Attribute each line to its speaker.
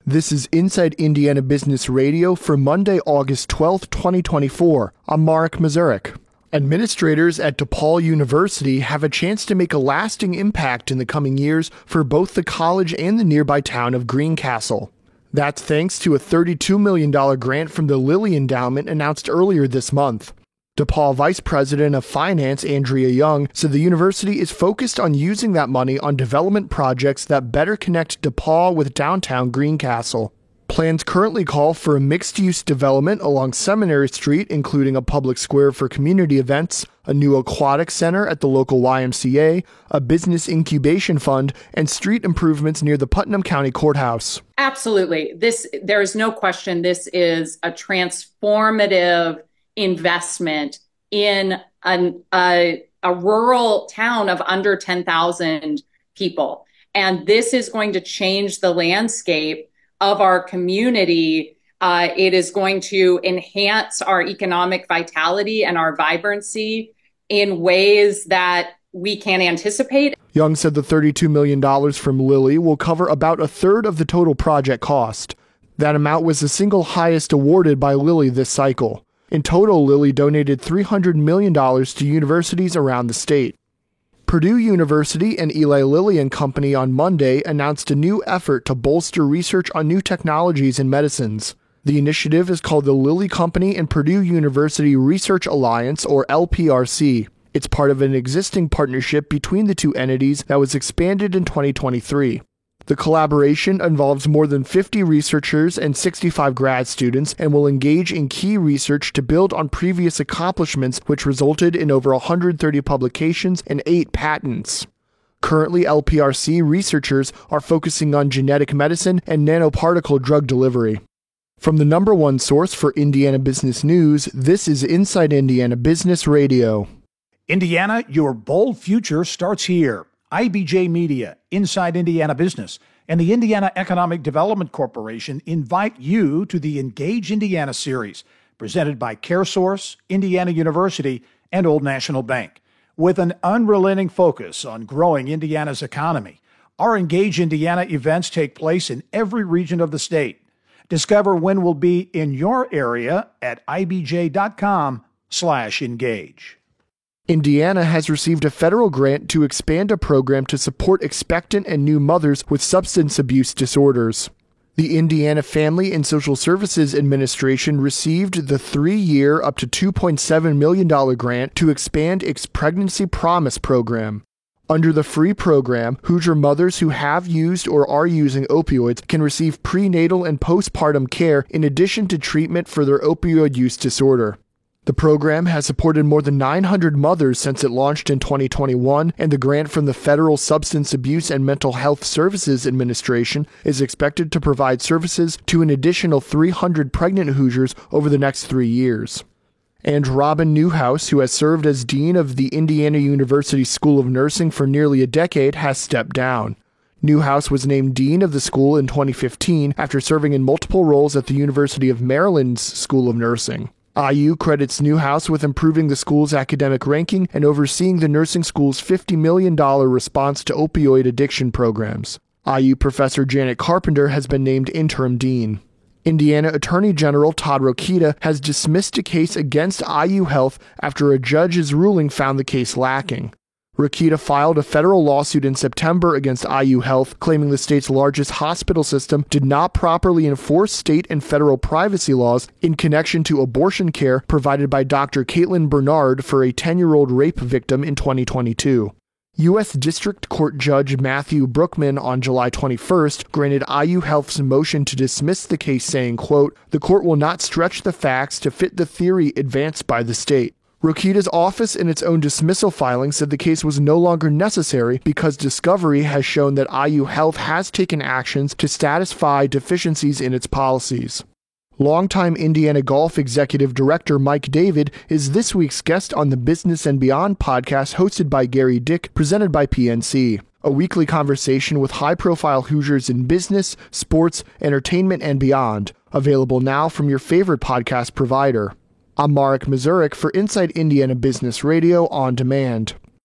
Speaker 1: This is Inside Indiana Business Radio for Monday, August 12, 2024. I'm Marek Mazurek. Administrators at DePaul University have a chance to make a lasting impact in the coming years for both the college and the nearby town of Greencastle. That's thanks to a $32 million grant from the Lilly Endowment announced earlier this month. DePaul Vice President of Finance Andrea Young said the university is focused on using that money on development projects that better connect DePaul with downtown Greencastle. Plans currently call for a mixed-use development along Seminary Street, including a public square for community events, a new aquatic center at the local YMCA, a business incubation fund, and street improvements near the Putnam County Courthouse.
Speaker 2: Absolutely. There is no question this is a transformative investment in a rural town of under 10,000 people. And this is going to change the landscape of our community. It is going to enhance our economic vitality and our vibrancy in ways that we can't anticipate.
Speaker 1: Young said the $32 million from Lilly will cover about a third of the total project cost. That amount was the single highest awarded by Lilly this cycle. In total, Lilly donated $300 million to universities around the state. Purdue University and Eli Lilly and Company on Monday announced a new effort to bolster research on new technologies in medicines. The initiative is called the Lilly Company and Purdue University Research Alliance, or LPRC. It's part of an existing partnership between the two entities that was expanded in 2023. The collaboration involves more than 50 researchers and 65 grad students and will engage in key research to build on previous accomplishments, which resulted in over 130 publications and 8 patents. Currently, LPRC researchers are focusing on genetic medicine and nanoparticle drug delivery. From the number one source for Indiana business news, this is Inside Indiana Business Radio.
Speaker 3: Indiana, your bold future starts here. IBJ Media, Inside Indiana Business, and the Indiana Economic Development Corporation invite you to the Engage Indiana series, presented by CareSource, Indiana University, and Old National Bank. With an unrelenting focus on growing Indiana's economy, our Engage Indiana events take place in every region of the state. Discover when we'll be in your area at ibj.com/engage.
Speaker 1: Indiana has received a federal grant to expand a program to support expectant and new mothers with substance abuse disorders. The Indiana Family and Social Services Administration received the 3-year, up to $2.7 million grant to expand its Pregnancy Promise program. Under the free program, Hoosier mothers who have used or are using opioids can receive prenatal and postpartum care in addition to treatment for their opioid use disorder. The program has supported more than 900 mothers since it launched in 2021, and the grant from the Federal Substance Abuse and Mental Health Services Administration is expected to provide services to an additional 300 pregnant Hoosiers over the next 3 years. And Robin Newhouse, who has served as Dean of the Indiana University School of Nursing for nearly a decade, has stepped down. Newhouse was named Dean of the school in 2015 after serving in multiple roles at the University of Maryland's School of Nursing. IU credits Newhouse with improving the school's academic ranking and overseeing the nursing school's $50 million response to opioid addiction programs. IU professor Janet Carpenter has been named interim dean. Indiana Attorney General Todd Rokita has dismissed a case against IU Health after a judge's ruling found the case lacking. Rokita filed a federal lawsuit in September against IU Health, claiming the state's largest hospital system did not properly enforce state and federal privacy laws in connection to abortion care provided by Dr. Caitlin Bernard for a 10-year-old rape victim in 2022. U.S. District Court Judge Matthew Brookman on July 21st granted IU Health's motion to dismiss the case, saying, quote, "The court will not stretch the facts to fit the theory advanced by the state." Rokita's office in its own dismissal filing said the case was no longer necessary because discovery has shown that IU Health has taken actions to satisfy deficiencies in its policies. Longtime Indiana Golf Executive Director Mike David is this week's guest on the Business and Beyond podcast hosted by Gary Dick, presented by PNC. A weekly conversation with high-profile Hoosiers in business, sports, entertainment, and beyond. Available now from your favorite podcast provider. I'm Marek Mazurek for Inside Indiana Business Radio On Demand.